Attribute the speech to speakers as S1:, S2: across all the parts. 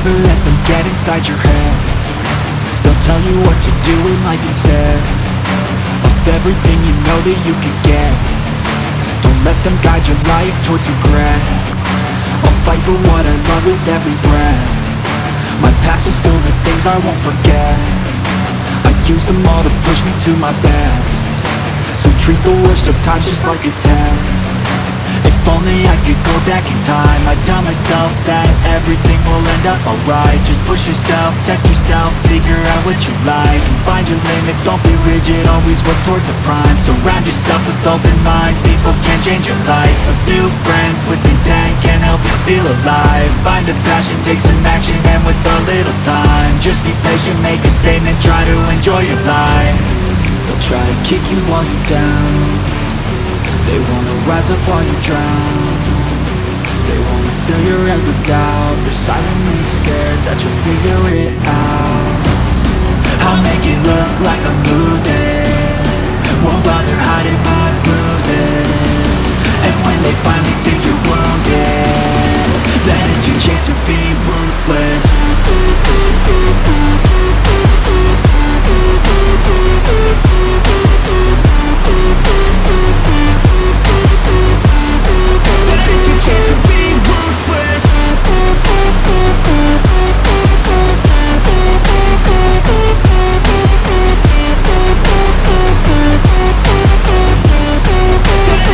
S1: Never let them get inside your head. They'll tell you what to do in life instead of everything you know that you could get. Don't let them guide your life towards regret. I'll fight for what I love with every breath. My past is filled with things I won't forget. I use them all to push me to my best. So treat the worst of times just like a test. If only I could go back in time, I'd tell myself that everything will end up alright. Just push yourself, test yourself, figure out what you like, and find your limits, don't be rigid, always work towards a prime. Surround yourself with open minds, people can change your life. A few friends with intent can help you feel alive. Find a passion, take some action, and with a little time, just be patient, make a statement, try to enjoy your life. They'll try to kick you while you're down. They wanna rise up while you drown. They wanna fill your head with doubt. They're silently scared that you'll figure it out. I'll make it look like I'm losing, won't bother hiding my bruises. And when they finally think you're wounded, then it's your chance to be ruthless. It's your chance to be ruthless.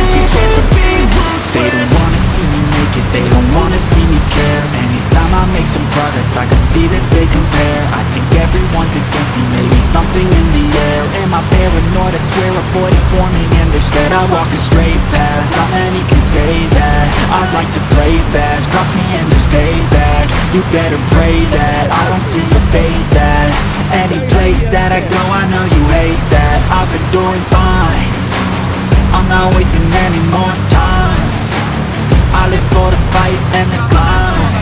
S1: It's your chance to be ruthless. They don't wanna see me make it, they don't wanna see me care. Anytime I make some progress, I can see that they compare. I think everyone's against me, maybe something in the air. Am I paranoid? I swear a void is forming and they're scared. I walk a straight path, not many can say that. I like to play fast, cross me and there's payback. You better pray that I don't see your face at any place that I go. I know you hate that. I've been doing fine, I'm not wasting any more time. I live for the fight and the climb,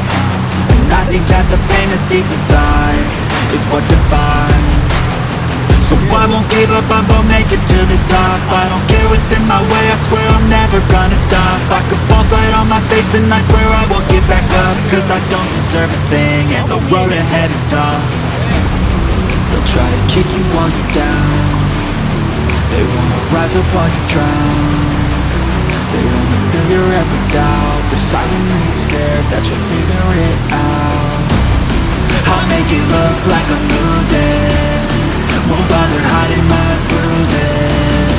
S1: and I think that the pain that's deep inside is what defines. So I won't give up, I won't make it to the top. I don't care what's in my way, I swear I'm never gonna stop. I could fall flat on my face and I swear I won't get back up, cause I don't deserve a thing and the road ahead is tough. They'll try to kick you while you're down. They wanna rise up while you drown. They wanna fill your head with doubt. They're silently scared that you'll figure it out. I'll make it look like I'm losing, won't bother hiding my bruises.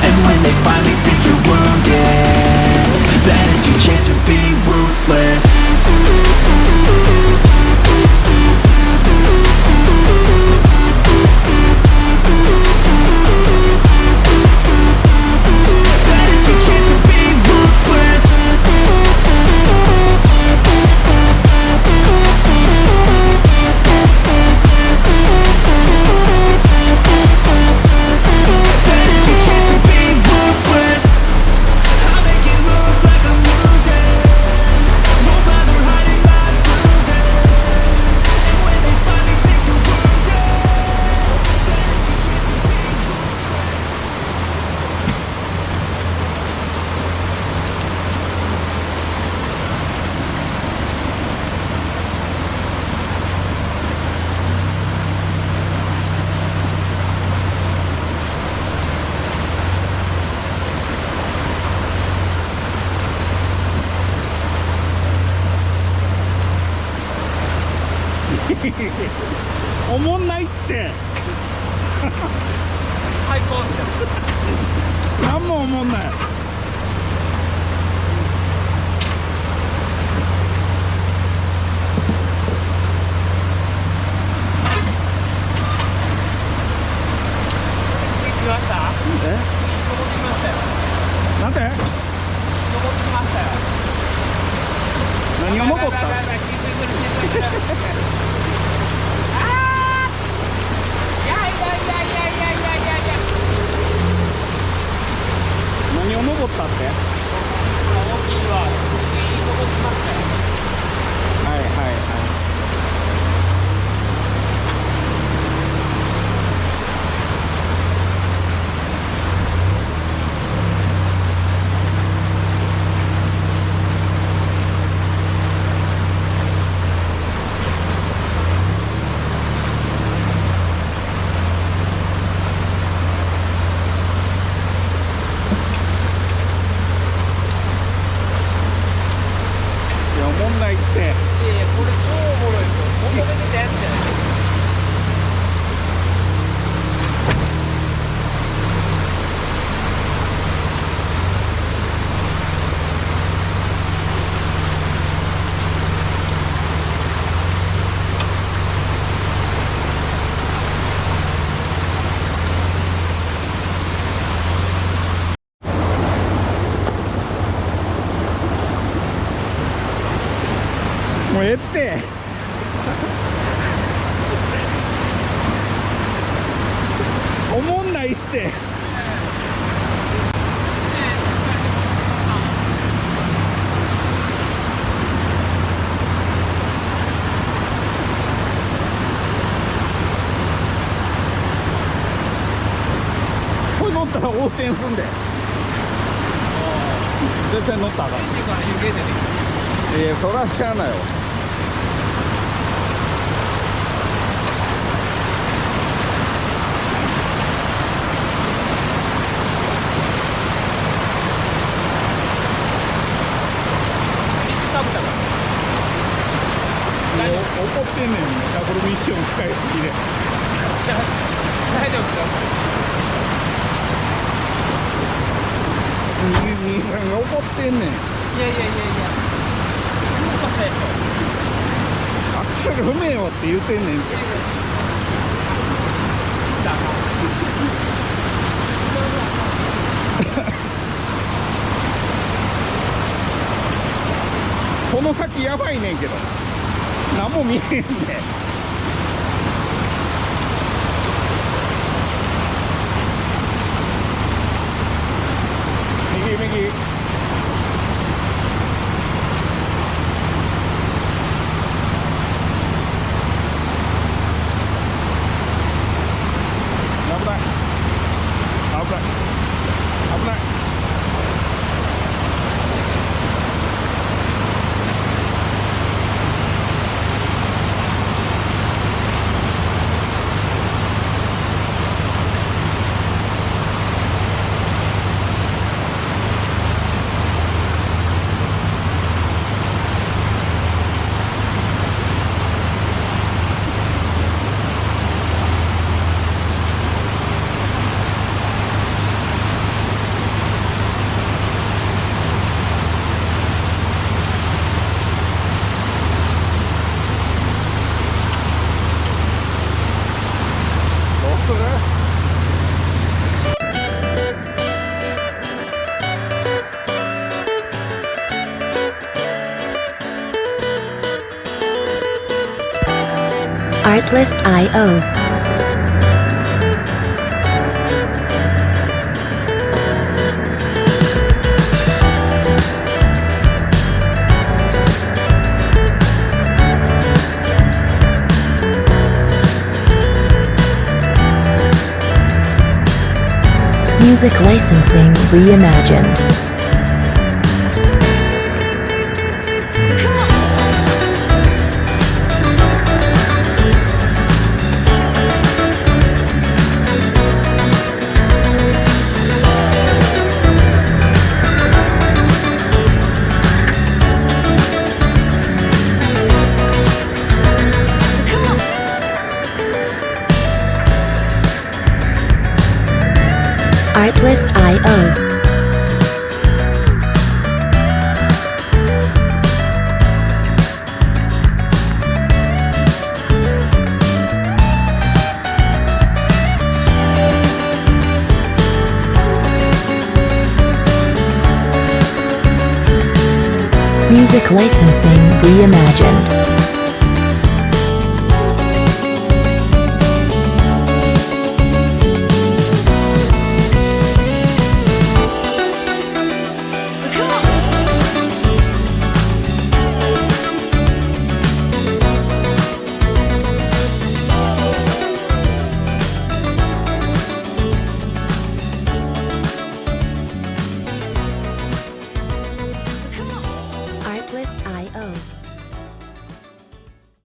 S1: And when they finally think you're wounded, then it's your chance to be ruthless. Then it's your chance to be ruthless.
S2: おもんないって
S3: 最高ですよ。
S2: 何もおもんない。
S3: 来ました。
S2: え？
S3: 登ってきましたよ。
S2: なんて？
S3: 登ってきましたよ。
S2: 何が残った？何を登ったって？
S3: 大きいわ。登ってきましたよ。
S2: はいはいはい。うええっておもんないって。これ乗ったら横転すんで。絶対乗ったらあかん。いや、そらしゃあないよ。怒ってんねん、ダブルミッション使いすぎで。
S3: 大丈夫ですよ。
S2: 兄さんが怒ってんねん。
S3: いやいやいやいや。
S2: アクセル踏めよって言ってんねんって。この先やばいねんけど何も見えへんねん。右危ない危ない。
S4: Artlist.io Music licensing reimagined. Artlist.io Music licensing reimagined.